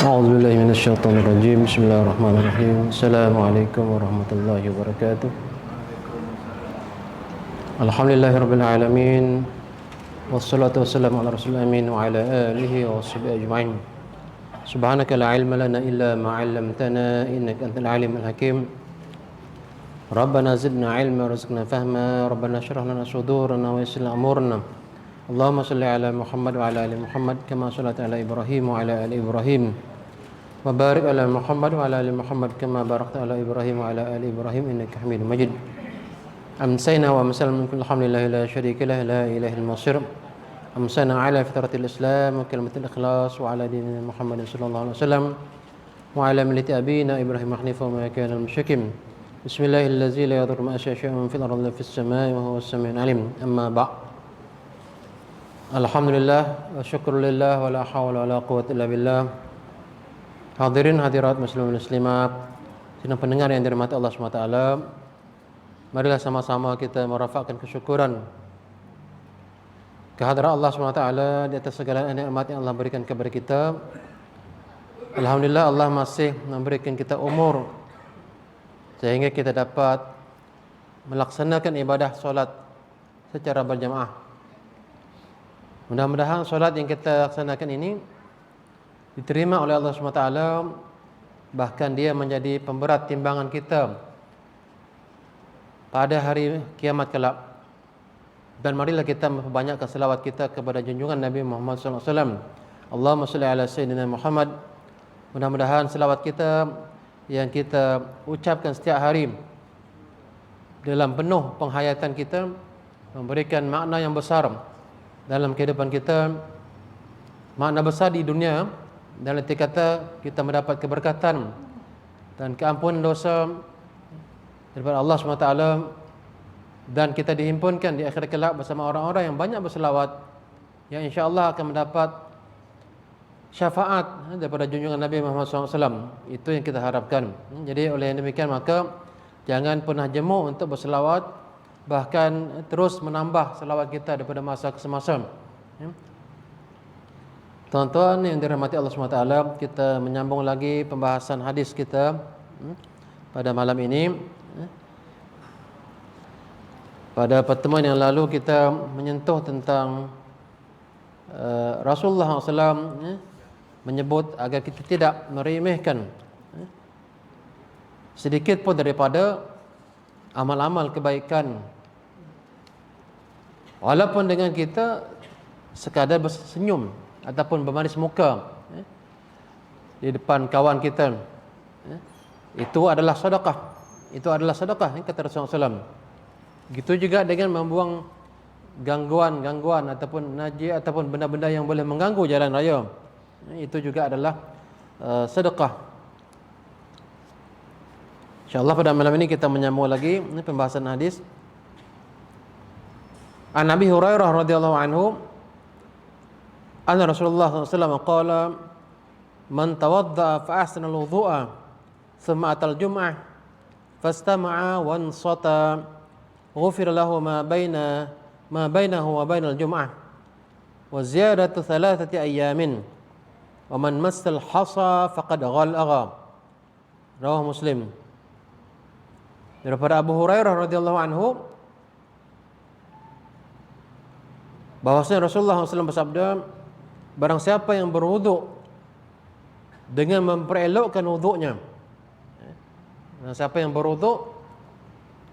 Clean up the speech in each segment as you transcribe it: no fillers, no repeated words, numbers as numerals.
أعوذ بالله من الشيطان الرجيم. بسم الله الرحمن الرحيم. السلام عليكم ورحمة الله وبركاته. الحمد لله رب العالمين، والصلاة والسلام على رسول الأمين وعلى آله وصحبه أجمعين. سبحانك لا علم لنا إلا ما علمتنا إنك أنت العليم الحكيم. ربنا زدنا علما ورزقنا فهما. ربنا اشرح لنا صدورنا ويسر لنا أمورنا. اللهم صل على محمد وعلى آل محمد كما صليت على إبراهيم وعلى آل إبراهيم وبارك على محمد وعلى آل محمد كما باركت على إبراهيم وعلى آل إبراهيم إنك حميد مجيد. أمسينا وأمسينا من كل الحمد لله لا شريك له لا إله إلا المصير. أمسينا على فطرة الإسلام وكلمة الإخلاص وعلى دين محمد صلى الله عليه وسلم وعلى ملة أبينا إبراهيم حنيفا وما كان المشركين. بسم الله الذي لا يضر مع شيء في الأرض ولا في السماء وهو السميع العليم. أما بعد. Alhamdulillah wa syukrulillah wa la hawla wa la quwwata illa billah. Hadirin hadirat muslimin muslimat, sidang pendengar yang dirahmati Allah SWT, marilah sama-sama kita merafakkan kesyukuran kehadirat Allah SWT di atas segala nikmat yang Allah berikan kepada kita. Alhamdulillah, Allah masih memberikan kita umur sehingga kita dapat melaksanakan ibadah solat secara berjamaah. Mudah-mudahan solat yang kita laksanakan ini diterima oleh Allah SWT, bahkan dia menjadi pemberat timbangan kita pada hari kiamat kelak. Dan marilah kita memperbanyakkan selawat kita kepada junjungan Nabi Muhammad SAW. Allahumma salli ala Sayyidina Muhammad. Mudah-mudahan selawat kita yang kita ucapkan setiap hari dalam penuh penghayatan kita memberikan makna yang besar dalam kehidupan kita, makna besar di dunia, dan arti kata kita mendapat keberkatan dan keampunan dosa daripada Allah SWT, dan kita dihimpunkan di akhirat kelak bersama orang-orang yang banyak berselawat, yang insya-Allah akan mendapat syafaat daripada junjungan Nabi Muhammad SAW. Itu yang kita harapkan. Jadi oleh yang demikian, maka jangan pernah jemu untuk berselawat, bahkan terus menambah selawat kita daripada masa ke semasa. Tuan-tuan yang dirahmati Allah SWT, kita menyambung lagi pembahasan hadis kita pada malam ini. Pada pertemuan yang lalu kita menyentuh tentang Rasulullah SAW menyebut agar kita tidak meremehkan sedikit pun daripada amal-amal kebaikan, walaupun dengan kita sekadar bersenyum ataupun bermanis muka di depan kawan kita, itu adalah sedekah. Itu adalah sedekah, kata Rasulullah SAW. Begitu juga dengan membuang gangguan ataupun najis ataupun benda-benda yang boleh mengganggu jalan raya, itu juga adalah sedekah. InsyaAllah pada malam ini kita menyambung lagi pembahasan hadis. An Abi Hurairah radhiyallahu anhu anna Rasulullah SAW qala man tawadda'a fa ahsana al-wudhu'a thumma atal jum'ah fastama'a wa ansata ghufira lahu ma bainahu wa bainal jum'ah wa ziyadatu thalathati ayyamin wa man massal hasa faqad ghalagha. Rawahu Muslim. Daripada Abu Hurairah radhiyallahu anhu bahwasanya Rasulullah SAW bersabda, barang siapa yang berwuduk dengan memperelokkan wuduknya, siapa yang berwuduk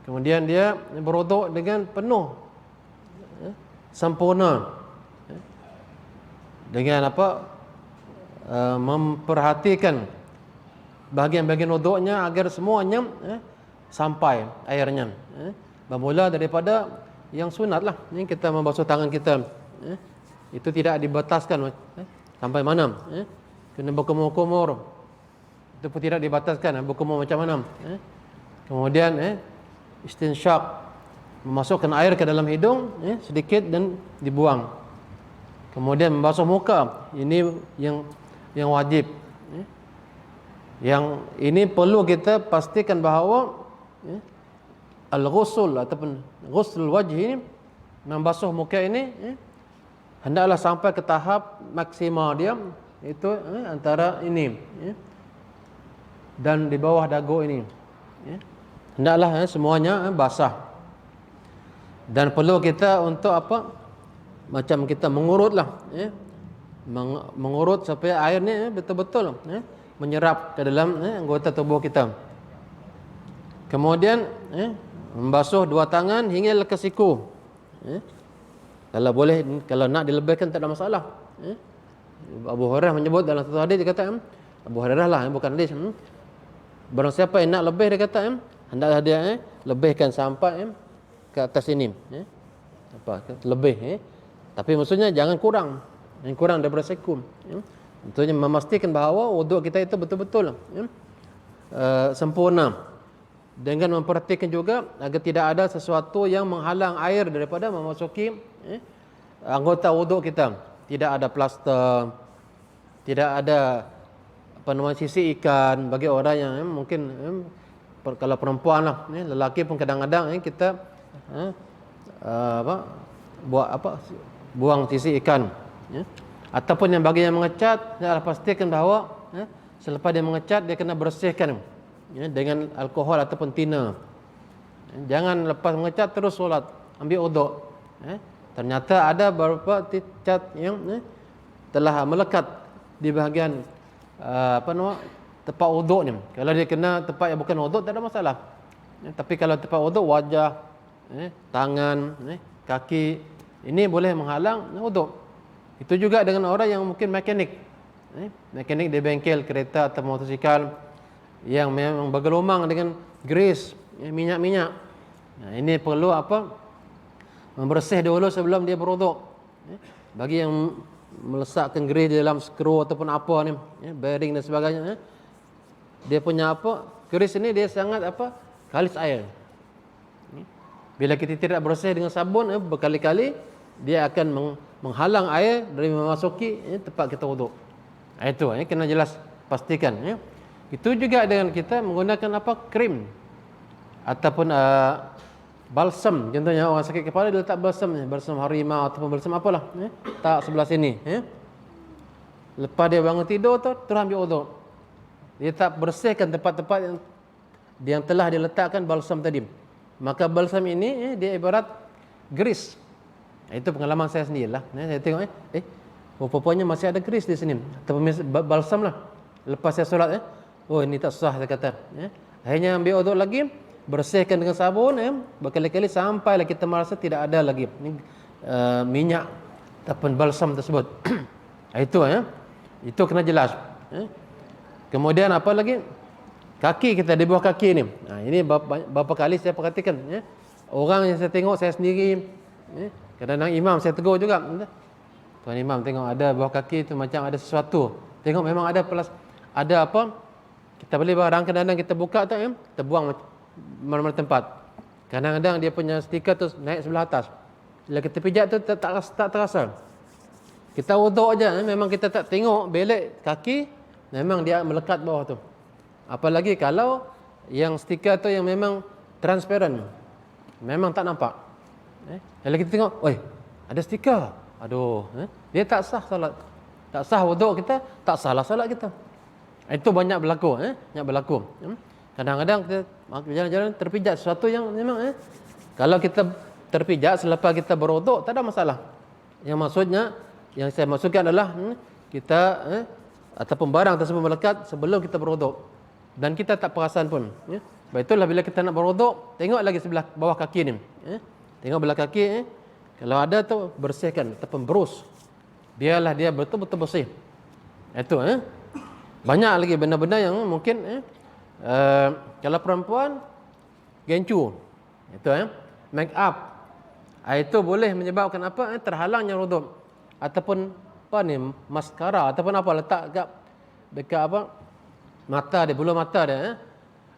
kemudian dia berwuduk dengan penuh sempurna, dengan memperhatikan bahagian-bahagian wuduknya agar semuanya sampai airnya, bermula daripada yang sunat lah, kita membasuh tangan kita, itu tidak dibataskan sampai mana, kena berkumur-kumur, itu pun tidak dibataskan berkumur macam mana. Kemudian istinsyak, memasukkan air ke dalam hidung sedikit dan dibuang. Kemudian membasuh muka, ini yang wajib. Yang ini perlu kita pastikan bahawa al-ghusl ataupun ghusl wajh ini, membasuh muka ini hendaklah sampai ke tahap maksimal dia itu antara ini dan di bawah dagu ini. Hendaklah semuanya basah. Dan perlu kita untuk apa? Macam kita mengurutlah, mengurut supaya air ni betul-betul menyerap ke dalam anggota tubuh kita. Kemudian membasuh dua tangan hingga ke siku. Kalau boleh, kalau nak dilebihkan tak ada masalah. Abu Hurairah menyebut dalam satu hadis, dia kata, Abu Hurairah lah, bukan hadis. Barang siapa yang nak lebih, dia kata, hendaklah dia lebihkan sampai ke atas ini. Lebih. Tapi maksudnya jangan kurang. Yang kurang daripada siku. Tentunya memastikan bahawa wuduk kita itu betul-betul sempurna. Dengan memperhatikan juga agar tidak ada sesuatu yang menghalang air daripada memasuki anggota wuduk kita. Tidak ada plaster, tidak ada sisi ikan bagi orang yang mungkin kalau perempuan lah, lelaki pun kadang-kadang kita buang sisi ikan. Ataupun yang bagi yang mengecat, saya pastikan bahawa selepas dia mengecat dia kena bersihkan dengan alkohol ataupun tina. Jangan lepas mengecat terus solat, ambil wuduk. Ternyata ada beberapa cat yang telah melekat di bahagian tempat wuduk ni. Kalau dia kena tempat yang bukan wuduk tak ada masalah. Tapi kalau tempat wuduk, wajah, tangan, kaki, ini boleh menghalang wuduk. Itu juga dengan orang yang mungkin mekanik. Mekanik di bengkel kereta atau motosikal yang memang bergelumang dengan grease, minyak-minyak. Nah, ini perlu membersih dulu sebelum dia berwuduk. Bagi yang melesakkan grease di dalam skru ataupun apa ni, bearing dan sebagainya, dia punya grease ini dia sangat kalis air. Bila kita tidak bersih dengan sabun berkali-kali, dia akan menghalang air dari memasuki tempat kita wuduk. Itu kena jelas pastikan. Itu juga dengan kita menggunakan krim ataupun balsam. Contohnya orang sakit kepala dia letak balsam, balsam harimau ataupun balsam apalah, tak sebelah sini. Lepas dia bangun tidur terus ambil wuduk. Dia tak bersihkan tempat-tempat yang telah diletakkan balsam tadi. Maka balsam ini dia ibarat grease. Itu pengalaman saya sendirilah. Saya tengok rupanya masih ada grease di sini. Ataupun balsam lah. Lepas saya solat, oh ini tak sah saya kata. Akhirnya ambil wuduk lagi, bersihkan dengan sabun, berkali-kali sampailah kita merasa tidak ada lagi minyak ataupun balsam tersebut. Itu kena jelas. Kemudian apa lagi? Kaki kita, di bawah kaki ni. Ini berapa kali saya perhatikan. Orang yang saya tengok, saya sendiri, kadang-kadang imam saya tegur juga. Tuan imam tengok ada bawah kaki tu macam ada sesuatu. Tengok memang ada kita boleh barang, kadang-kadang kita buka tu, kita buang mana-mana tempat. Kadang-kadang dia punya stiker tu naik sebelah atas. Bila kita pijak tu tak terasa. Kita wuduk aja, memang kita tak tengok belik kaki, memang dia melekat bawah tu. Apalagi kalau yang stiker tu yang memang transparent, memang tak nampak. Kalau kita tengok, ada stiker. Aduh, dia tak sah salat. Tak sah wuduk kita, tak salah salat kita. Itu banyak berlaku, banyak berlaku. Kadang-kadang kita berjalan-jalan terpijak sesuatu yang memang kalau kita terpijak selepas kita berwuduk tak ada masalah. Yang saya maksudkan adalah kita ataupun barang tersebut melekat sebelum kita berwuduk dan kita tak perasan pun. Itulah bila kita nak berwuduk, tengok lagi sebelah bawah kaki ni. Tengok belah kaki, kalau ada tu bersihkan ataupun berus. Biarlah dia betul-betul bersih. Itu banyak lagi benda-benda yang mungkin kalau perempuan gencu. Itu make up. Itu boleh menyebabkan terhalangnya wuduk. Ataupun maskara ataupun letak dekat mata dia, bulu mata dia.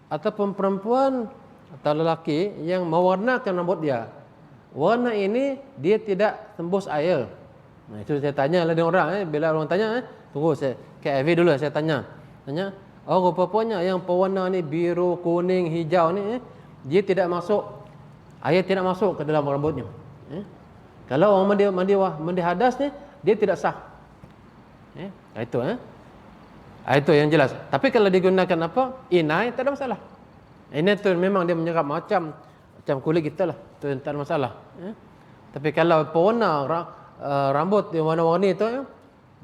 Ataupun perempuan atau lelaki yang mewarnakan rambut dia. Warna ini dia tidak tembus air. Itu saya tanya lah dengan orang. Bila orang tanya, tunggu saya KFV dulu saya tanya. Rupanya yang pewarna ni biru, kuning, hijau ni dia tidak masuk, air tidak masuk ke dalam rambutnya. Kalau orang mandi hadas ni dia tidak sah. Itu itu yang jelas. Tapi kalau digunakan apa? Inai, tak ada masalah. Ini tu memang dia menyerap macam kulit kita lah. Tu tak ada masalah. Tapi kalau pewarna rambut yang warna-warni tu,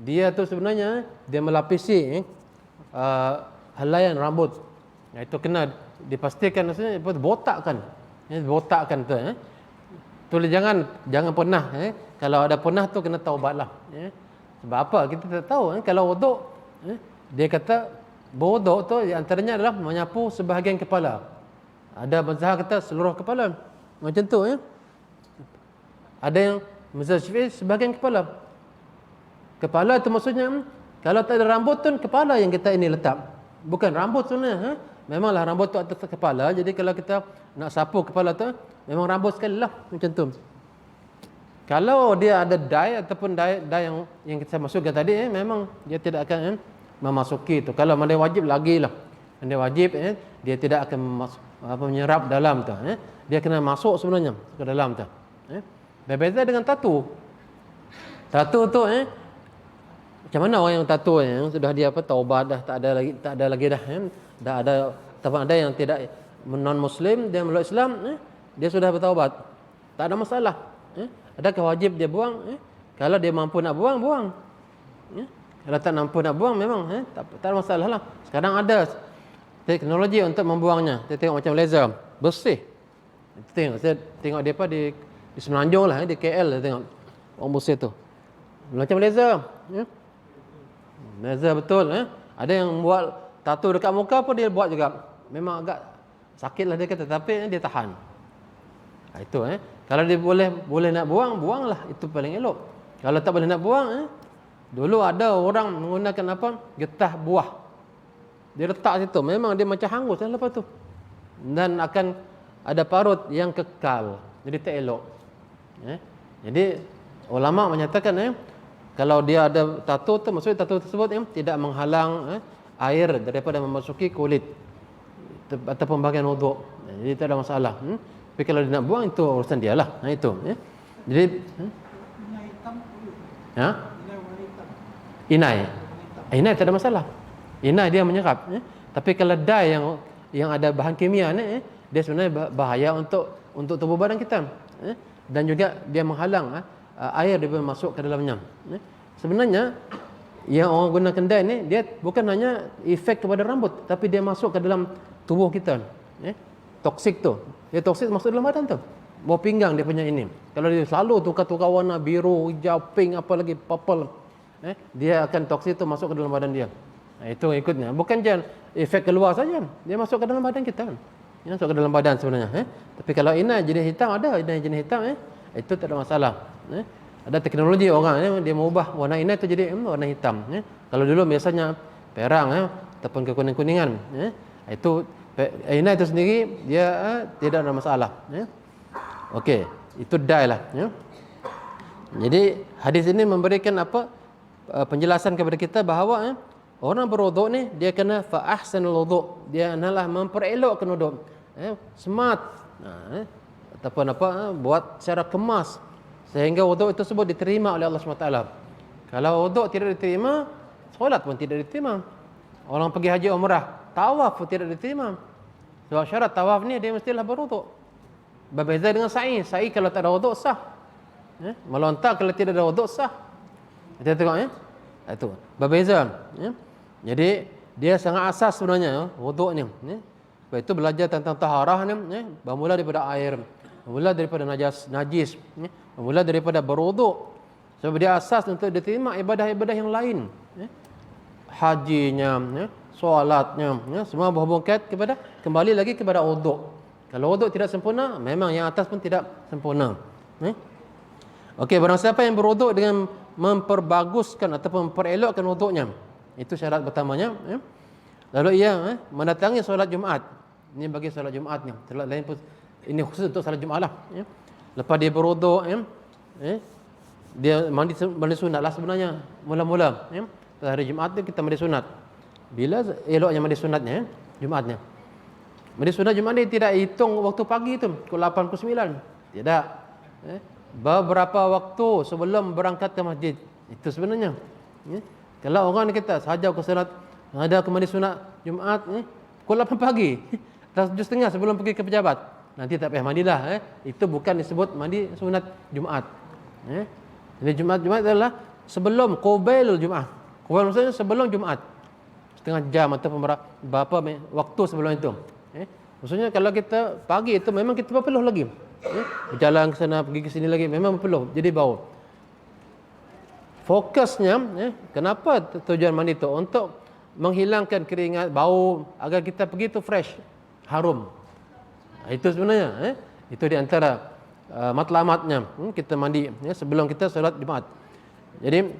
dia tu sebenarnya dia melapisi helaian rambut. Itu kena dipastikan maksudnya botakkan. Botakkan tu. Tulis jangan pernah. Kalau ada pernah tu kena taubatlah. Sebab apa? Kita tak tahu. Kalau wuduk, dia kata berwuduk tu antaranya adalah menyapu sebahagian kepala. Ada mazhab kata seluruh kepala. Macam tu. Ada yang mazhab Syafi'i sebahagian kepala. Kepala tu maksudnya kalau tak ada rambut tu kepala yang kita ini letak. Bukan rambut sebenarnya. Memanglah rambut tu atas kepala. Jadi kalau kita nak sapu kepala tu memang rambut sekali lah. Macam tu. Kalau dia ada dye ataupun dye yang kita masukkan tadi, memang dia tidak akan memasuki itu. Kalau mandi wajib lagi lah. Mandi wajib dia tidak akan menyerap dalam tu. Dia kena masuk sebenarnya ke dalam tu. Berbeza dengan tatu. Tatu tu macam mana orang yang tatu yang sudah dia taubat dah, tak ada lagi dah. Dah ada ataupun ada yang tidak non muslim, dia meluk Islam, dia sudah bertaubat. Tak ada masalah. Adakah wajib dia buang? Kalau dia mampu nak buang, buang. Kalau tak mampu nak buang, memang tak ada masalah lah. Sekarang ada teknologi untuk membuangnya. Kita tengok macam laser, bersih. Saya tengok dia di Semenanjung lah, di KL saya tengok orang bersih tu. Macam laser. Laser betul. Ada yang buat tattoo dekat muka pun dia buat juga. Memang agak sakit lah dia kata, tapi dia tahan. Itu kalau dia boleh nak buang, buanglah, itu paling elok. Kalau tak boleh nak buang, dulu ada orang menggunakan apa? Getah buah. Dia letak situ, memang dia macam hangus lah lepas tu. Dan akan ada parut yang kekal. Jadi tak elok. Jadi ulama menyatakan kalau dia ada tattoo tu, maksudnya tattoo tersebut tidak menghalang air daripada memasuki kulit ataupun bahagian wuduk. Jadi tak ada masalah. Tapi kalau dia nak buang, itu urusan dia lah. Itu. Jadi inai. Inai tak ada masalah. Inai dia menyerap. Tapi kalau dye yang ada bahan kimia ni, dia sebenarnya bahaya untuk tubuh badan kita. Dan juga dia menghalang air dia masuk ke dalamnya. Sebenarnya yang orang gunakan dye ni, dia bukan hanya efek kepada rambut, tapi dia masuk ke dalam tubuh kita. Toksik tu. Dia toksik masuk dalam badan tu. Bawah pinggang dia punya ini. Kalau dia selalu tukar-tukar warna biru, hijau, pink, apa lagi, purple, dia akan toksik tu masuk ke dalam badan dia. Itu ikutnya. Bukan jangan efek keluar saja. Dia masuk ke dalam badan kita. Dia masuk ke dalam badan sebenarnya. Tapi kalau inai jenis hitam ada, inai jenis hitam itu tak ada masalah. Ada teknologi orang dia mengubah warna inai tu jadi warna hitam. Kalau dulu biasanya perang ataupun kekuning-kuningan. Itu inai itu sendiri dia tidak ada masalah. Okey, itu dye lah. Jadi hadis ini memberikan penjelasan kepada kita bahawa orang berwuduk ni dia kena fa ahsanul wuduk. Dia adalah memperelokkan wuduk. Smart. Ataupun buat secara kemas sehingga wuduk itu tersebut diterima oleh Allah SWT. Kalau wuduk tidak diterima, solat pun tidak diterima. Orang pergi haji umrah, tawaf pun tidak diterima. Sebab syarat tawaf ni dia mestilah berwuduk. Berbeza dengan sa'i. Sa'i kalau tak ada wuduk sah. Melontar kalau tidak ada wuduk sah. Kita tengok itu. Berbeza. Jadi dia sangat asas sebenarnya wuduk ni. Sebab itu belajar tentang taharah ni bermula daripada air, bermula daripada najis, bermula daripada berwuduk. Sebab dia asas untuk diterima ibadah-ibadah yang lain. Hajinya, solatnya, semua berhubung kembali lagi kepada wuduk. Kalau wuduk tidak sempurna, memang yang atas pun tidak sempurna. Okey, barang siapa yang berwuduk dengan memperbaguskan ataupun memperelokkan wuduknya, itu syarat pertamanya. Lalu ia mendatangi solat Jumaat. Ini bagi solat Jumaat ni. Solat lain pun ini khusus untuk solat Jumaat lah. Lepas dia berwuduk, dia mandi sunat lah sebenarnya. Mula-mula hari Jumaat tu kita mandi sunat. Bila eloknya mandi sunatnya Jumaatnya. Mandi sunat Jumaat ni tidak hitung waktu pagi tu pukul 8 pukul 9. Tidak. Beberapa waktu sebelum berangkat ke masjid. Itu sebenarnya. Kalau orang ni kata sahaja aku solat, ada aku mandi sunat Jumaat pukul 8 pagi. Dah 7.30 sebelum pergi ke pejabat. Nanti tak payah mandilah. Itu bukan disebut mandi sunat Jumaat. Jadi Jumaat adalah sebelum Qabailul Jumaat. Qabail maksudnya sebelum Jumaat. Setengah jam ataupun berapa waktu sebelum itu. Maksudnya kalau kita pagi itu memang kita berpeluh lagi. Berjalan ke sana, pergi ke sini lagi, memang berpeluh. Jadi bau. Fokusnya, kenapa tujuan mandi itu? Untuk menghilangkan keringat, bau, agar kita pergi itu fresh, harum. Itu sebenarnya. Itu di antara matlamatnya. Kita mandi sebelum kita solat Jumaat. Jadi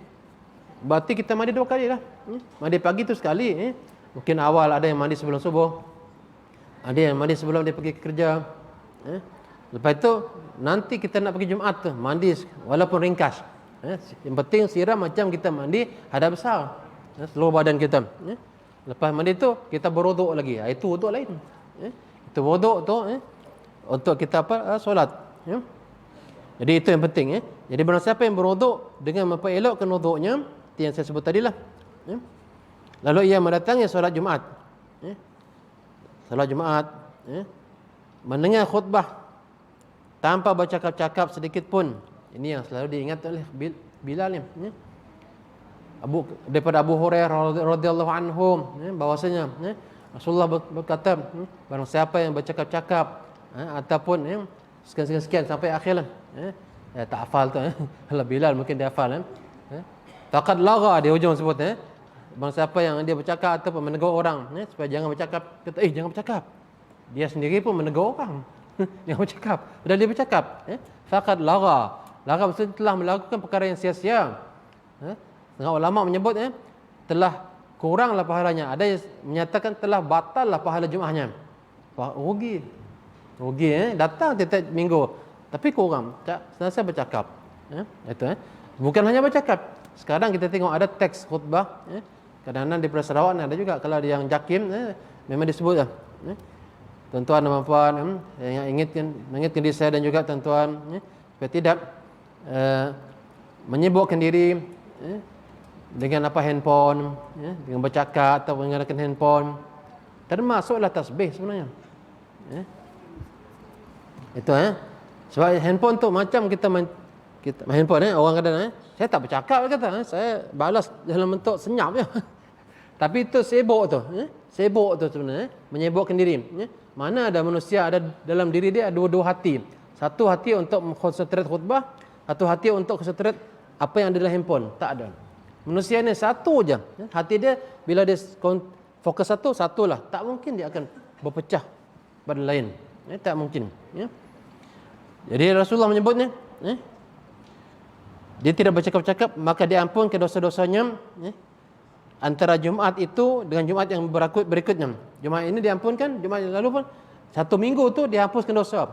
berarti kita mandi 2 kali lah. Mandi pagi itu sekali. Mungkin awal ada yang mandi sebelum subuh, ada yang mandi sebelum dia pergi kerja. Lepas itu nanti kita nak pergi Jumaat tu, mandi walaupun ringkas. Yang penting siram macam kita mandi hadap besar, seluruh badan kita. Lepas mandi tu kita berwuduk lagi. Itu wuduk lain. Itu wuduk tu untuk kita solat. Jadi itu yang penting. Jadi barang siapa yang berwuduk dengan memperelokkan wuduknya, yang saya sebut tadilah, lalu ia mendatangi solat Jumaat, solat Jumaat, mendengar khutbah tanpa bercakap-cakap sedikit pun. Ini yang selalu diingat oleh Bilal ni. Daripada Abu Hurairah radhiyallahu anhu, bahwasanya Rasulullah berkata, barang siapa yang bercakap-cakap ataupun sekian sampai akhir lah. Tak hafal tu. Kalau Bilal mungkin dia hafal. Faqad lagha di hujung sebut. Barang siapa yang dia bercakap ataupun menegur orang, supaya jangan bercakap, kata jangan bercakap. Dia sendiri pun menegur orang. Jangan bercakap. Padahal dia bercakap. Faqad lagha. Lagha maksudnya telah melakukan perkara yang sia-sia. Setengah ulama menyebut telah kuranglah pahalanya. Ada yang menyatakan telah batallah pahala Jumaatnya. Rugi. Datang tiap minggu tapi kurang. Senasa bercakap. Itu bukan hanya bercakap. Sekarang kita tengok ada teks khutbah. Kadang-kadang di Sarawak ada juga. Kalau ada yang jakim, memang disebut lah. Tuan-tuan dan puan yang mengingatkan diri saya dan juga tuan-tuan supaya tidak menyibukkan diri dengan handphone, dengan bercakap atau menggunakan handphone. Termasuklah tasbih sebenarnya. Itu sebab handphone tu macam kita handphone orang kadang saya tak bercakap kata, saya balas dalam bentuk senyap je. Tapi itu sibuk tu sebenarnya, menyibukkan diri. Mana ada manusia ada dalam diri dia dua hati. Satu hati untuk konsentrate khutbah, satu hati untuk konsentrate apa yang ada dalam handphone. Tak ada. Manusia ni satu je. Hati dia bila dia fokus satulah. Tak mungkin dia akan berpecah pada lain. Tak mungkin. Jadi Rasulullah menyebutnya, dia tidak bercakap-cakap, maka diampunkan dosa-dosanya. Antara Jumaat itu dengan Jumaat yang berikutnya. Jumaat ini diampunkan, Jumaat yang lalu pun, satu minggu tu dihapuskan dosa.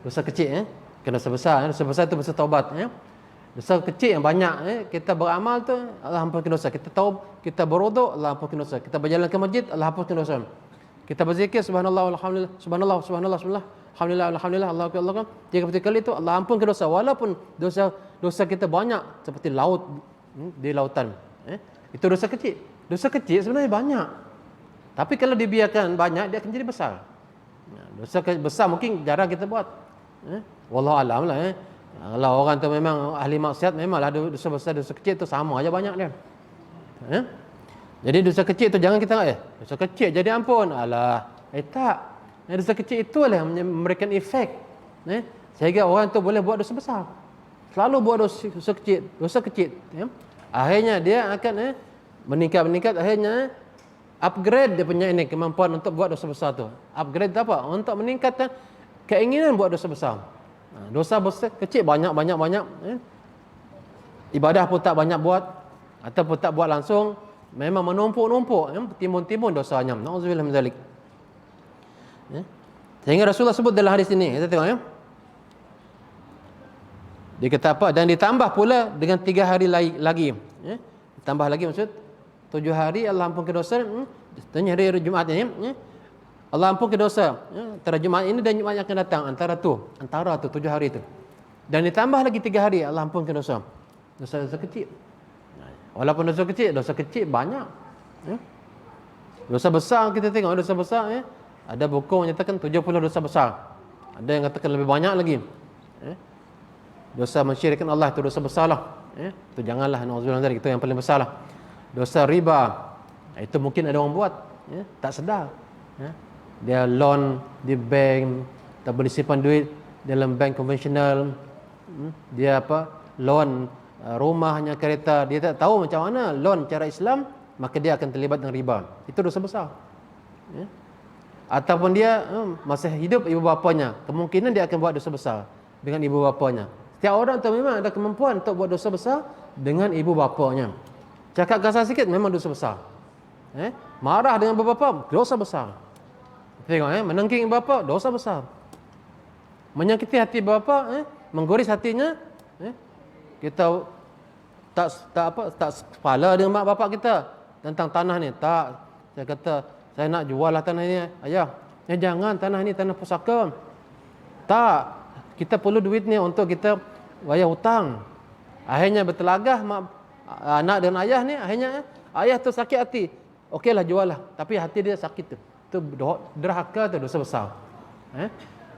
Dosa kecil, bukan dosa besar. Dosa besar itu dosa taubat. Dosa kecil yang banyak, kita beramal tu Allah ampunkan dosa. Kita kita berwuduk, Allah ampunkan dosa. Kita berjalan ke masjid, Allah hapuskan dosa. Kita berzikir subhanallah walhamdulillah, subhanallah alhamdulillah Allahu akbar 30 kali itu Allah ampunkan dosa, walaupun dosa kita banyak seperti laut di lautan. Itu dosa kecil. Dosa kecil sebenarnya banyak. Tapi kalau dibiarkan banyak, dia akan jadi besar. Dosa besar mungkin jarang kita buat. Wallahu alam lah. Kalau orang tu memang ahli maksiat, memanglah dosa besar, dosa kecil tu sama aja banyak dia. Jadi dosa kecil tu jangan kita dosa kecil jadi ampun. Alah, tak. Dosa kecil itulah yang memberikan efek. Sehingga orang tu boleh buat dosa besar. Selalu buat dosa kecil. Akhirnya dia akan meningkat, akhirnya upgrade dia punya kemampuan untuk buat dosa besar tu. Upgrade tu apa? Untuk meningkatkan keinginan buat dosa besar. Dosa besar kecil banyak. Ibadah pun tak banyak buat ataupun tak buat langsung, memang menumpuk, timbun-timbun dosanya. Nauzubillah min zalik. Sehingga Rasulullah sebut dalam hadis ini, kita tengok dia kata apa? Dan ditambah pula dengan 3 hari lagi. Ditambah lagi maksud 7 hari Allah ampunkan dosa. Tanya hari Jumaat ini, Allah ampunkan dosa. Antara Jumaat ini dan Jumaat yang akan datang, antara tu 7 hari tu. Dan ditambah lagi 3 hari Allah ampunkan dosa. Dosa-dosa kecil. Walaupun dosa kecil banyak. Ya. Dosa besar kita tengok dosa besar ya. Ada buku menyatakan 70 dosa besar. Ada yang katakan lebih banyak lagi. Ya. Dosa mensyirikkan Allah itu dosa besar lah. Ya. Itu janganlah, nauzubillah dari itu yang paling besar lah. Dosa riba, itu mungkin ada orang buat ya, tak sedar. Ya. Dia loan di bank, tak boleh simpan duit dalam bank konvensional. Dia loan rumahnya, kereta, dia tak tahu macam mana loan cara Islam, maka dia akan terlibat dengan riba. Itu dosa besar. Ya. Ataupun dia masih hidup ibu bapanya, kemungkinan dia akan buat dosa besar dengan ibu bapanya. Setiap orang tu memang ada kemampuan untuk buat dosa besar dengan ibu bapanya. Cakap kasar sikit memang dosa besar. Marah dengan bapa, dosa besar. Tengok menengking bapa, dosa besar. Menyakiti hati bapa, menggoris hatinya, kita tak kepala dengan mak bapak kita tentang tanah ni. Tak, saya kata saya nak jual lah tanah ni, ayah. Jangan, tanah ni tanah pusaka. Tak, kita perlu duit ni untuk kita bayar hutang. Akhirnya bertelagah anak dan ayah ni, akhirnya ayah tu sakit hati. Okeylah, jual lah, tapi hati dia sakit tu. Itu derhaka tu, dosa besar.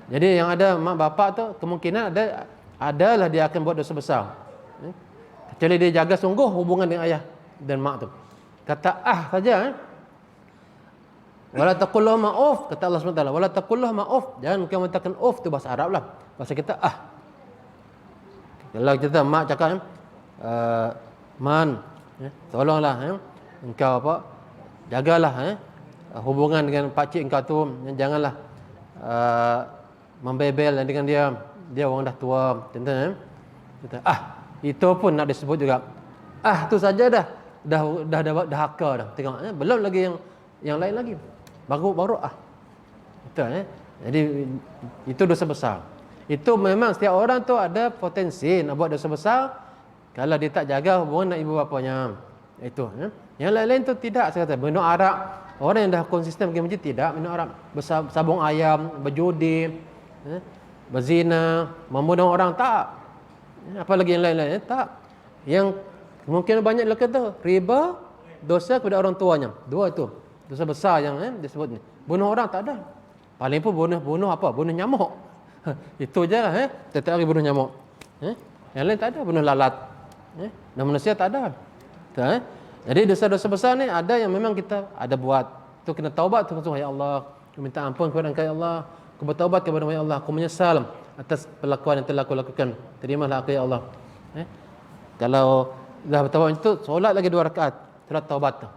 Jadi yang ada mak bapak tu kemungkinan adalah dia akan buat dosa besar. Kecuali dia jaga sungguh hubungan dengan ayah dan mak tu. Kata saja. Wala taqullahu ma'uf, kata Allah SWT. Wala taqullahu ma'uf, jangan kamu katakan of, tu bahasa Arab lah. Bahasa kita Kalau kita mak cakap man, tolonglah engkau jagalah hubungan dengan pakcik engkau tu, janganlah membebel dengan dia orang dah tua, contohnya. Kita itu pun nak disebut juga. Tu saja dah haka dah. Tengok belum lagi yang lain lagi. Baru Betul Jadi itu dosa besar. Itu memang setiap orang tu ada potensi nak buat dosa besar kalau dia tak jaga hubungan dengan ibu bapanya. Itu Yang lain-lain tu tidak, saya kata. Minum arak, orang yang dah konsisten pergi masjid tidak minum arak. Bersabung ayam, berjudi, berzina, membunuh orang, tak. Apa lagi yang lain-lain? Tak. Yang mungkin banyak dilakukan tu riba, dosa kepada orang tuanya. Dua itu dosa besar yang disebut ni. Bunuh orang tak ada. Paling pun bunuh apa? Bunuh nyamuk. Itu je lah. Setiap hari bunuh nyamuk. Yang lain tak ada. Bunuh lalat. Dan manusia tak ada. Tak, Jadi dosa-dosa besar ni ada yang memang kita ada buat. Tu kena taubat tu, ya Allah, aku minta ampun kepada Engkau ya Allah. Aku bertaubat kepada ya Allah. Aku menyesal atas perlakuan yang telah aku lakukan. Terimalah aku ya Allah. Kalau dah bertaubat itu, solat lagi 2 rakaat. Solat taubat tu.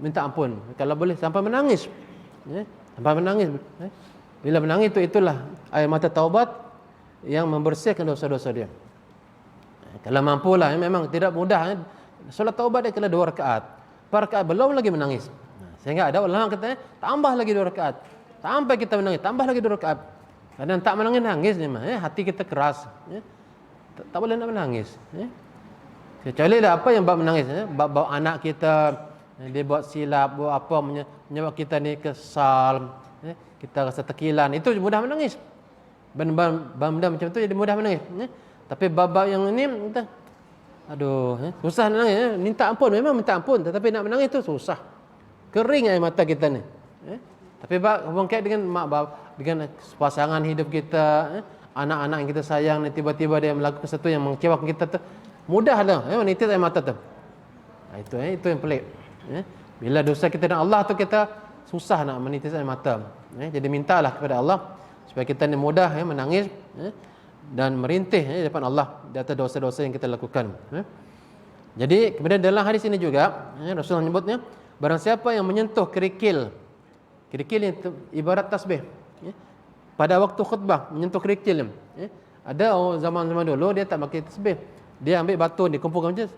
Minta ampun. Kalau boleh sampai menangis. Sampai menangis. Bila menangis itulah air mata taubat yang membersihkan dosa-dosa dia. Kalau mampulah, memang tidak mudah. Solat taubat dia kena 2 rakaat. 4 rakaat belum lagi menangis. Sehingga ada ulama kata tambah lagi 2 rakaat. Sampai kita menangis, tambah lagi 2 rakaat. Kadang tak menangis ni hati kita keras. Tak boleh nak menangis. Kecuali apa yang bab menangis, bab anak kita dia buat silap, buat apa menyebab kita ni kesal, kita rasa tekilan, itu mudah menangis. Benda macam tu jadi mudah menangis. Tapi bab yang ini kita susah nak nangis. Minta ampun, memang minta ampun, tetapi nak menangis tu susah. Kering air mata kita ni. Tapi bab berkait dengan mak bab, dengan pasangan hidup kita, anak-anak yang kita sayang ni, tiba-tiba dia melakukan sesuatu yang mengecewakan kita tu, mudah dah menitis air mata tu. Itu yang pelik. Bila dosa kita dengan Allah tu, kita susah nak menitis air mata. Jadi mintalah kepada Allah supaya kita ni mudah menangis dan merintih di depan Allah di atas dosa-dosa yang kita lakukan. Jadi kemudian dalam hadis ini juga Rasulullah menyebutnya, barang siapa yang menyentuh kerikil ini ibarat tasbih, pada waktu khutbah menyentuh kerikil. Ada orang zaman dulu dia tak pakai tasbih, dia ambil batu dikumpulkan macam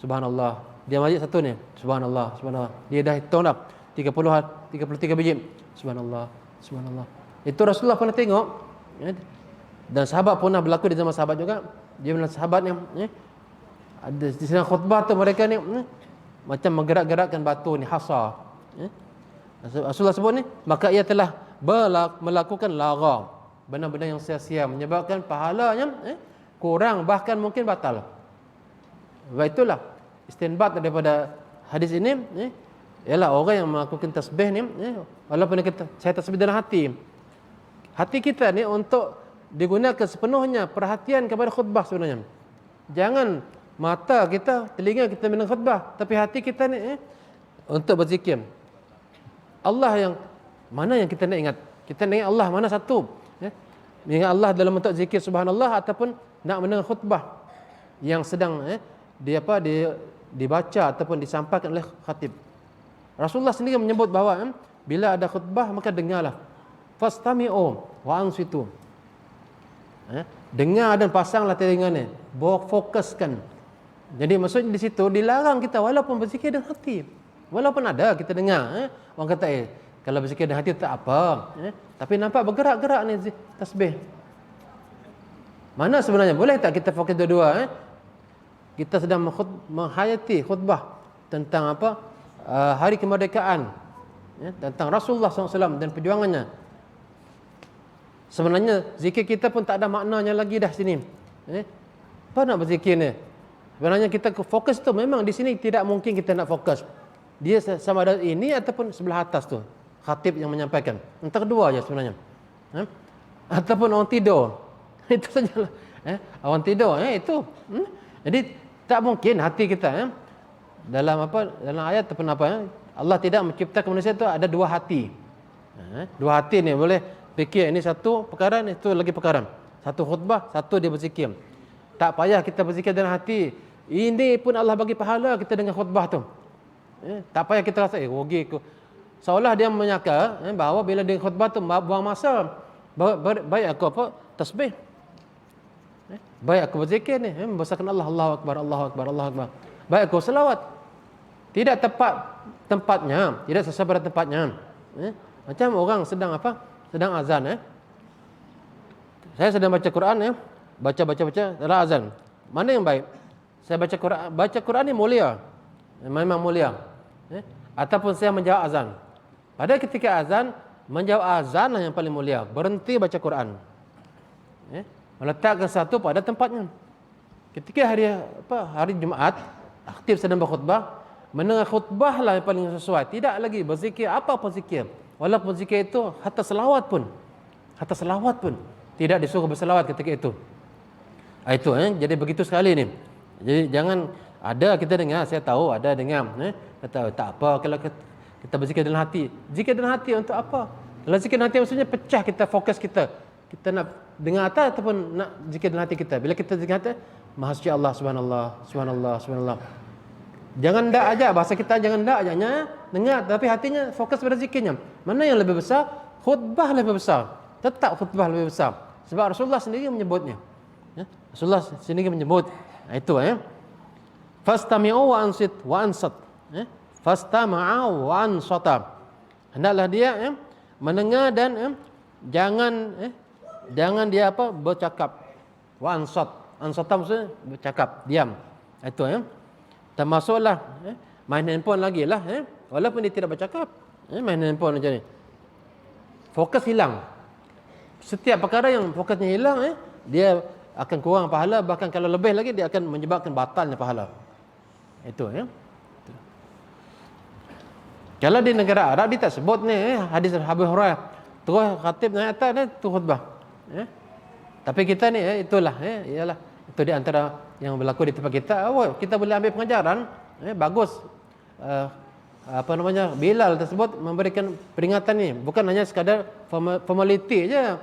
subhanallah, dia majlis satu ni subhanallah, dia dah hitung dah 33 biji subhanallah. Itu Rasulullah pernah tengok, dan sahabat pernah berlaku di zaman sahabat juga. Dia bilang sahabat yang ada di sedang khutbah tu, mereka ni macam menggerak-gerakkan batu ni, hasa. Rasulullah sebut ni, maka ia telah melakukan lagha. benda-benda yang sia-sia, menyebabkan pahalanya kurang, bahkan mungkin batal. Sebab itulah istinbat daripada hadis ini ialah orang yang melakukan tasbih ni walaupun kita saya tasbih dalam hati kita ni untuk digunakan sepenuhnya perhatian kepada khutbah sebenarnya. Jangan mata kita, telinga kita mendengar khutbah, tapi hati kita ni untuk berzikir. Allah yang mana yang kita nak ingat? Kita nak ingat Allah mana satu? Ingat Allah dalam bentuk zikir subhanallah ataupun nak mendengar khutbah yang sedang dibaca ataupun disampaikan oleh khatib. Rasulullah sendiri menyebut bahawa bila ada khutbah maka dengarlah. Fastami'u wa ansitu. Dengar dan pasanglah telinga ni. Fokuskan. Jadi maksudnya di situ dilarang kita walaupun berzikir dengan hati. Walaupun ada kita dengar orang kata kalau berzikir dengan hati tak apa. Tapi nampak bergerak-gerak ni tasbih. Mana sebenarnya boleh tak kita fokus dua-dua kita sedang menghayati khutbah tentang hari kemerdekaan tentang Rasulullah SAW dan perjuangannya. Sebenarnya zikir kita pun tak ada maknanya lagi dah sini. Apa nak berzikir ni? Sebenarnya kita fokus tu memang di sini tidak mungkin kita nak fokus. Dia sama ada ini ataupun sebelah atas tu khatib yang menyampaikan. Antara dua aja sebenarnya. Ataupun orang tidur. Itu sajalah. Orang tidur itu. Jadi tak mungkin hati kita dalam ayat ataupun Allah tidak menciptakan manusia itu ada dua hati. Dua hati ni boleh fikir ini satu perkara, itu lagi perkara. Satu khutbah, satu dia berzikir. Tak payah kita berzikir dengan hati. Ini pun Allah bagi pahala kita dengan khutbah tu. Tak payah kita rasa rugi aku. Seolah dia menyangka bahawa bila dia khutbah tu buang masa. Baik aku tasbih. Baik aku berzikir ni, membesarkan Allah, Allahu Akbar, Allahu Akbar, Allahu Akbar. Baik aku selawat. Tidak tepat tempatnya, tidak sesuai pada tempatnya. Macam orang sedang sedang azan Saya sedang baca Quran baca dalam azan. Mana yang baik? Saya baca Quran ni mulia. Memang mulia. Ataupun saya menjawab azan. Pada ketika azan, menjawab azan lah yang paling mulia. Berhenti baca Quran. Meletakkan satu pada tempatnya. Ketika hari Jumaat, aktif sedang berkhutbah, mendengar khutbah lah yang paling sesuai. Tidak lagi berzikir apa-apa zikir. Walaupun zikir itu hatta selawat pun tidak disuruh berselawat ketika itu. Jadi begitu sekali ni. Jadi jangan ada kita dengar, saya tahu ada dengar kata tak apa kalau kita berzikir dalam hati. Zikir dalam hati untuk apa? Kalau zikir dalam hati maksudnya pecah kita fokus kita. Kita nak dengar atas ataupun nak zikir dalam hati kita. Bila kita zikir hati, Mahasya Allah, subhanallah, subhanallah, subhanallah. Jangan ndak aja, bahasa kita jangan ndak aja dengar tapi hatinya fokus pada zikirnya. Mana yang lebih besar? Khutbah lebih besar. Tetap khutbah lebih besar. Sebab Rasulullah sendiri menyebutnya. Rasulullah sendiri menyebut. Itu Fastami'u wa ansit wa ansat. Fastama'u wa ansata. Hendaklah dia mendengar dan jangan dia bercakap. Wa ansat. Ansata maksudnya bercakap, diam. Itu termasuklah main handphone lagi lah walaupun dia tidak bercakap. Main handphone macam ni. Fokus hilang. Setiap perkara yang fokusnya hilang dia akan kurang pahala, bahkan kalau lebih lagi dia akan menyebabkan batalnya pahala. Itu Kalau di negara Arab dia tak sebut ni hadis Abu Hurairah terus khatib naik atas ni tu khutbah. Tapi kita ni itulah ialah itu di antara yang berlaku di tempat kita. Kita boleh ambil pengajaran bagus. Bilal tersebut memberikan peringatan ni bukan hanya sekadar formaliti je.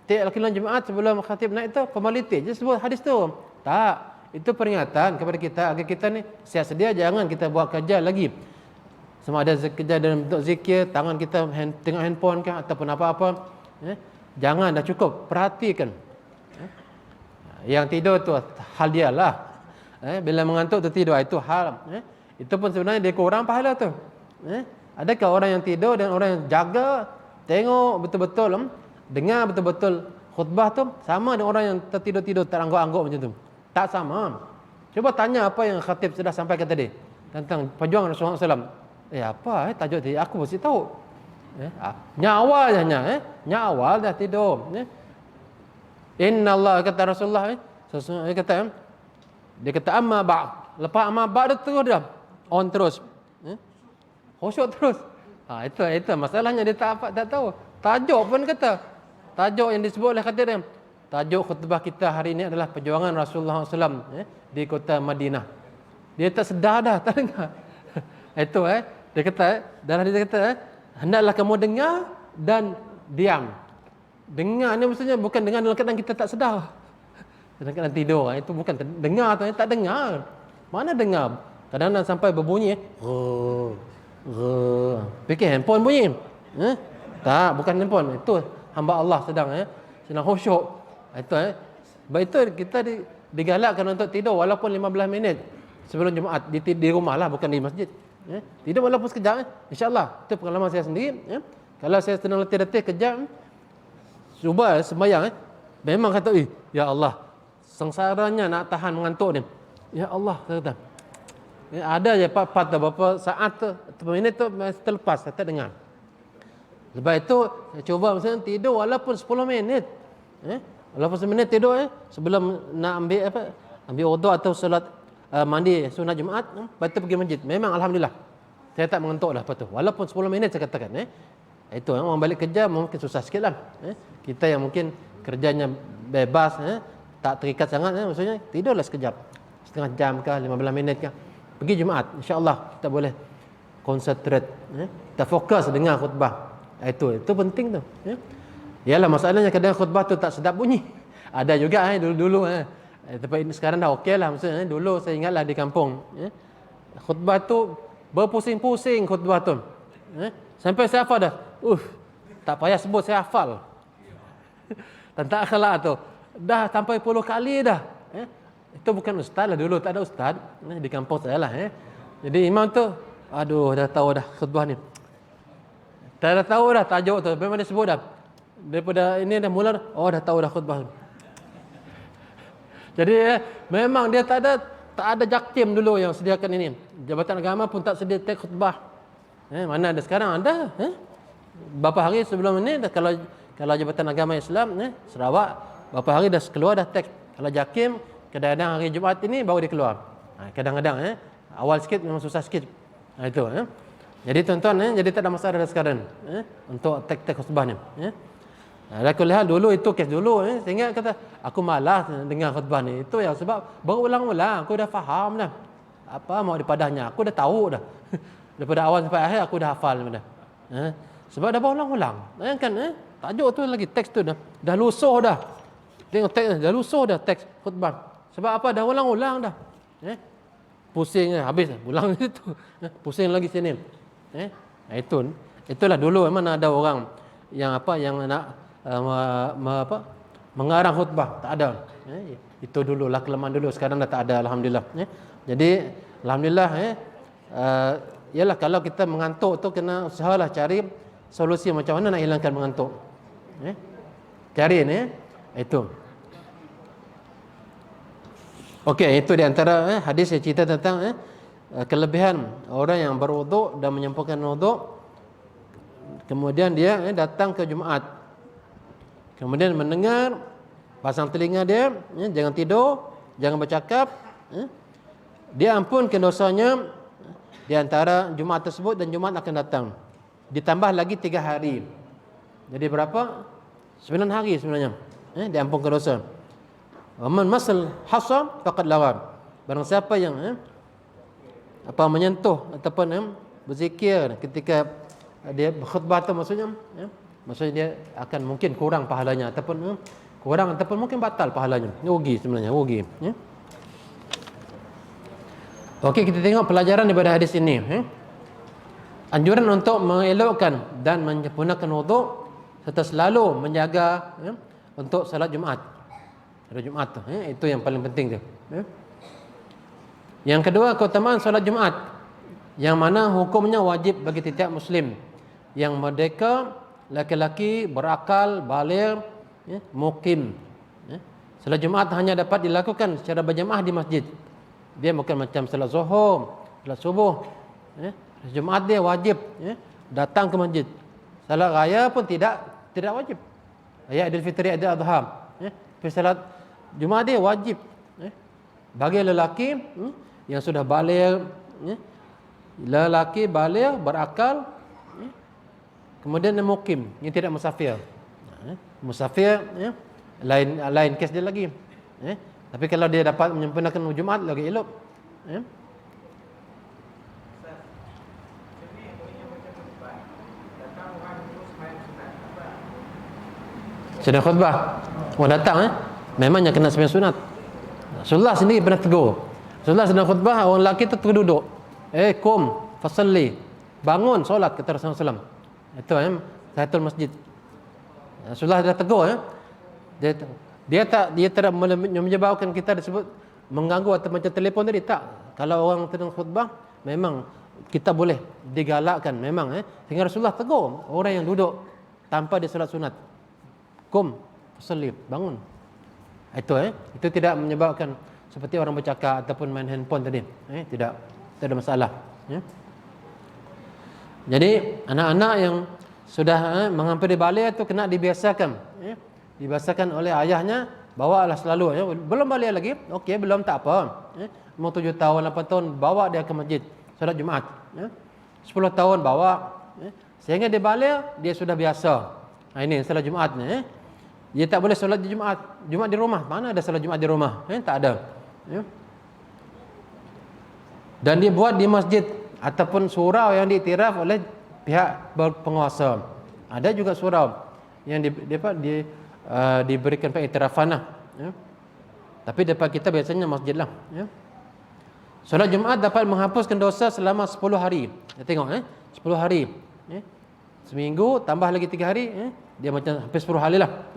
Tiap lakilan Jumaat sebelum khatib naik tu formaliti je sebut hadis tu. Tak, itu peringatan kepada kita agar kita ni siap sedia, jangan kita buat kerja lagi. Sama ada kerja dalam bentuk zikir, tangan kita tengok handphone kah ataupun apa-apa. Jangan, dah cukup, perhatikan. Yang tidur tu hal dia lah. Bila mengantuk tu tidur, itu hal. Itu pun sebenarnya dia kurang pahala tu. Adakah orang yang tidur dan orang yang jaga, tengok betul-betul, dengar betul-betul khutbah tu sama dengan orang yang tertidur-tidur, terangguk-angguk macam tu? Tak sama. Cuba tanya apa yang khatib sudah sampaikan tadi tentang perjuangan Rasulullah SAW. Apa tajuk tadi? Aku mesti tahu. Nya awal je nya. Nya awal dah tidur. Inna Allah, kata Rasulullah, dia kata amma ba'd. Lepas amma ba'd dia terus dah on terus. Khusyuk terus. Itu masalahnya, dia tak tahu. Tajuk pun kata. Tajuk yang disebut oleh kata dia. Tajuk khutbah kita hari ini adalah perjuangan Rasulullah SAW di kota Madinah. Dia tak sedar dah, tak dengar. Itu dia kata, dalam dia kata, hendaklah kamu dengar dan diam. Dengar ni maksudnya bukan dengar dalam keadaan kita tak sedar. Dalam keadaan tidur, itu bukan dengar tu, tak dengar. Mana dengar? Kadang-kadang sampai berbunyi, fikir handphone bunyi. Tak, bukan handphone. Itu hamba Allah sedang khusyuk. Itu sebab itu kita digalakkan untuk tidur walaupun 15 minit sebelum Jumaat di rumah lah, bukan di masjid. Tidur walaupun sekejap, insya-Allah. Itu pengalaman saya sendiri. Kalau saya sedang letih-letih kejap, cuba sembahyang, memang kata, ya Allah, sengsaranya nak tahan mengantuk ni. Ya Allah, kata. Ada je part beberapa saat tu, atau minit tu terlepas, saya tak dengar. Sebab itu saya cuba misalnya tidur walaupun 10 minit. Walaupun 10 minit tidur sebelum nak ambil wudu atau solat mandi sunat Jumaat, lepas tu pergi masjid. Memang alhamdulillah saya tak mengantuk dah lepas tu. Walaupun 10 minit saya katakan. Itu orang balik kerja mungkin susah sikit lah. Kita yang mungkin kerjanya bebas, tak terikat sangat, maksudnya tidurlah sekejap, setengah jam ke 15 minit ke, pergi Jumaat, insya-Allah kita boleh concentrate, kita fokus dengar khutbah. Itu penting tu. Yalah, masalahnya kadang khutbah tu tak sedap bunyi. Ada juga dulu-dulu tapi sekarang dah okey lah. Maksudnya dulu saya ingatlah di kampung, khutbah tu berpusing-pusing khutbah tu. Sampai saya hafal dah. Tak payah sebut, saya hafal. Tentang akhlak tu dah sampai puluh kali dah. Itu bukan ustaz lah, dulu tak ada ustaz di kampung saya lah. Jadi imam tu, aduh, dah tahu dah khutbah ni. Dah tahu dah tajuk tu, memang dia sebut dah. Daripada ini dah mula, dah tahu dah khutbah. Jadi memang dia tak ada jaktim dulu yang sediakan ini. Jabatan Agama pun tak sedia teks khutbah. Mana ada sekarang ada. Berapa hari sebelum ini dah, kalau Jabatan Agama Islam Sarawak, berapa hari dah keluar dah teks. Kalau JAKIM kadang-kadang hari Jumaat ini baru dia keluar. Kadang-kadang awal sikit memang susah sikit. Itu Jadi tuan-tuan, jadi tak ada masalah dah sekarang untuk teks khutbah ni. Alhamdulillah dulu itu kes dulu, sehingga kata aku malas dengar khutbah ni. Itu yang sebab berulang-ulang aku dah faham dah. Apa mau dipadahnya, aku dah tahu dah. Daripada awal sampai akhir aku dah hafal dah. Sebab dah berulang-ulang. Bayangkan tajuk tu lagi, teks tu dah lusuh dah. Tengok teks dah lusuh dah, teks khutbah. Sebab apa, dah ulang-ulang dah. Pusing habis ulang itu. Pusing lagi sini. Itulah dulu memang ada orang yang nak mengarang khutbah, tak ada. Itu dululah kelemahan dulu, sekarang dah tak ada, alhamdulillah. Jadi alhamdulillah ialah kalau kita mengantuk tu kena usahalah cari solusi macam mana nak hilangkan mengantuk. Cari ni itu. Okey, itu di antara hadis yang cerita tentang kelebihan orang yang berwuduk dan menyempurnakan wuduk. Kemudian dia datang ke Jumaat. Kemudian mendengar, pasang telinga dia, jangan tidur, jangan bercakap. Dia ampunkan dosanya di antara Jumaat tersebut dan Jumaat akan datang. Ditambah lagi 3 hari. Jadi berapa? 9 hari sebenarnya. Diampunkan dosa. Man masal hasa faqad lawa. Barang siapa yang menyentuh ataupun berzikir ketika dia berkhutbah tu, maksudnya dia akan mungkin kurang pahalanya ataupun mungkin batal pahalanya. Rugi sebenarnya, rugi. Okey, kita tengok pelajaran daripada hadis ini. Anjuran untuk mengelokkan dan menyempurnakan wuduk serta selalu menjaga untuk salat Jumaat. Salat Jumaat tu, itu yang paling penting tu. Yang kedua, keutamaan salat Jumaat yang mana hukumnya wajib bagi setiap muslim yang merdeka, laki-laki, berakal, baligh, mukim. Salat Jumaat hanya dapat dilakukan secara berjamaah di masjid. Dia bukan macam salat Zuhur, salat subuh. Jumaat dia wajib datang ke masjid. Salat raya pun tidak wajib. Raya Aidilfitri, Aidil Adha, Tapi salat Jumaat dia wajib. Bagi lelaki yang sudah baligh, lelaki baligh berakal, kemudian dia mukim, yang tidak musafir. Musafir lain kes dia lagi. Tapi kalau dia dapat menyempurnakan Jumaat lagi elok. Sedang khutbah, orang datang memangnya kena sembahyang sunat. Rasulullah sendiri pernah tegur. Rasulullah sedang khutbah, orang lelaki tu terduduk. Kum fasalli, bangun solat, kata Rasulullah SAW. Itu tahiyatul masjid. Rasulullah dah tegur. Dia tidak menyebabkan kita disebut mengganggu atau macam telefon tadi, tak. Kalau orang sedang khutbah, memang kita boleh digalakkan memang. Sehingga Rasulullah tegur orang yang duduk tanpa dia solat sunat. Kum fasalli, bangun. Itu tidak menyebabkan seperti orang bercakap ataupun main handphone tadi. Tidak ada masalah. Jadi anak-anak yang sudah menghampiri baligh itu kena dibiasakan. Dibiasakan oleh ayahnya, bawalah selalu. Belum baligh lagi, okey, belum, tak apa. Umur 7 tahun, 8 tahun, bawa dia ke masjid solat Jumaat. 10 tahun bawa, sehingga dia baligh, dia sudah biasa. Ini solat Jumaat ni. Dia tak boleh solat di Jumaat di rumah. Mana ada solat Jumaat di rumah? Tak ada. Dan dia buat di masjid ataupun surau yang diiktiraf oleh pihak berpenguasa. Ada juga surau yang diberikan pengiktirafan lah. Tapi depan kita biasanya masjid lah. Solat Jumaat dapat menghapuskan dosa selama 10 hari. Tengok 10 hari. Seminggu tambah lagi 3 hari, dia macam hampir 10 hari lah.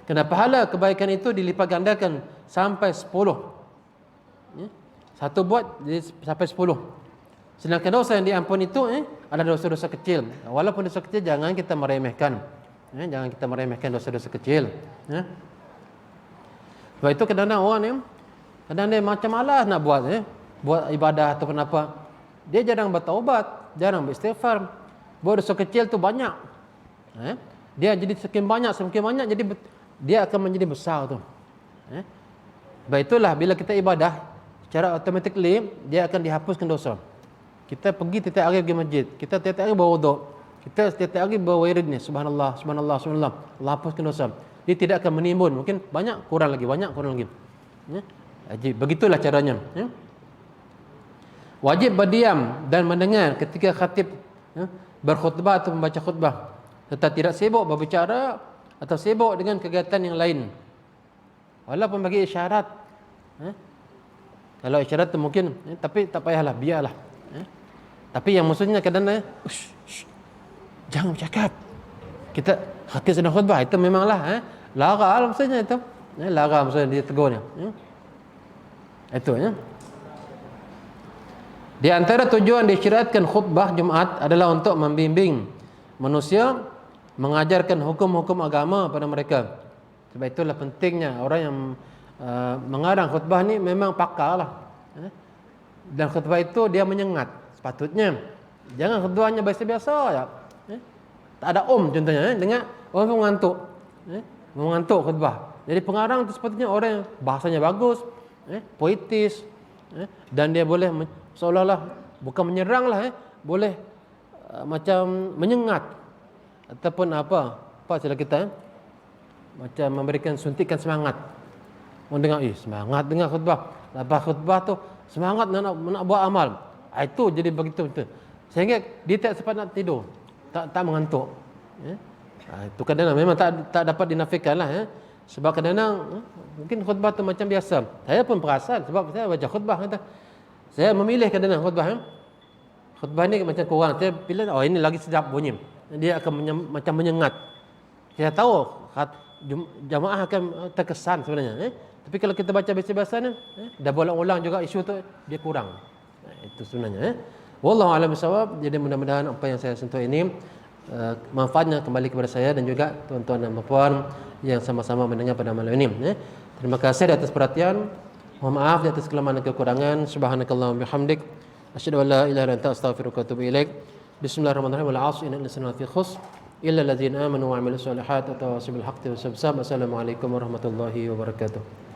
Kerana pahala kebaikan itu dilipat gandakan sampai 10. Satu buat jadi sampai 10. Sedangkan dosa yang diampun itu adalah dosa-dosa kecil. Walaupun dosa kecil, jangan kita meremehkan. Jangan kita meremehkan dosa-dosa kecil. Sebab itu kadang-kadang orang ni, kadang-kadang dia macam malas nak buat ibadah ataupun apa. Dia jarang bertaubat, jarang beristighfar. Buat dosa kecil tu banyak. Dia jadi semakin banyak, jadi dia akan menjadi besar tu. Sebab itulah bila kita ibadah, secara automatically dia akan dihapuskan dosa. Kita pergi setiap hari pergi masjid, kita setiap hari berwuduk, kita setiap hari berwirid ni, subhanallah, subhanallah, subhanallah, Allah hapuskan dosa. Dia tidak akan menimbun, mungkin banyak kurang lagi. Jadi begitulah caranya. Wajib berdiam dan mendengar ketika khatib berkhutbah atau membaca khutbah, serta tidak sibuk berbicara atau sibuk dengan kegiatan yang lain. Walaupun bagi isyarat, kalau isyarat tu mungkin, tapi tak payahlah, biarlah. Tapi yang maksudnya kadang-kadang jangan bercakap. Kita khatib sedang khutbah, itu memanglah lara maksudnya itu. Lara maksudnya dia tegurnya. Itu Di antara tujuan disyariatkan khutbah Jumaat adalah untuk membimbing manusia, mengajarkan hukum-hukum agama pada mereka. Sebab itulah pentingnya orang yang mengarang khutbah ni memang pakar lah. Dan khutbah itu dia menyengat. Sepatutnya jangan khutbahnya biasa-biasa ya. Tak ada contohnya, dengar orang tu mengantuk. Mengantuk khutbah. Jadi pengarang tu sepatutnya orang yang bahasanya bagus, poetis, dan dia boleh seolah-olah bukan menyerang lah, boleh macam menyengat ataupun apa istilah kita, macam memberikan suntikan semangat. Orang dengar, semangat dengar khutbah. Lepas khutbah tu semangat nak buat amal. Itu jadi begitu betul. Sehingga dia tak sempat nak tidur, tak mengantuk. Itu kadang-kadang memang tak dapat dinafikan lah. Sebab kadang-kadang mungkin khutbah tu macam biasa. Saya pun perasan sebab saya baca khutbah kata. Saya memilih kadang-kadang khutbah. Khutbah ni macam kurang. Saya pilih, ini lagi sedap bunyi. Dia akan macam menyengat. Saya tahu jamaah akan terkesan sebenarnya. Tapi kalau kita baca biasa-biasa ni, dah berulang-ulang juga isu tu, dia kurang. Itu sebenarnya. Wallahu a'lam bishawab. Jadi mudah-mudahan apa yang saya sentuh ini manfaatnya kembali kepada saya dan juga tuan-tuan dan puan yang sama-sama mendengar pada malam ini. Terima kasih atas perhatian. Mohon maaf di atas kelemahan dan kekurangan. Subhanakallahumma bihamdik, asyhadu an la ilaha illa anta, astaghfiruka wa atubu ilaik. Bismillahirrahmanirrahim. Wal 'asri innal insana lafi khusr illal ladzina amanu wa 'amilus solihati wa tawassaw bil haqqi wa Assalamualaikum warahmatullahi wabarakatuh.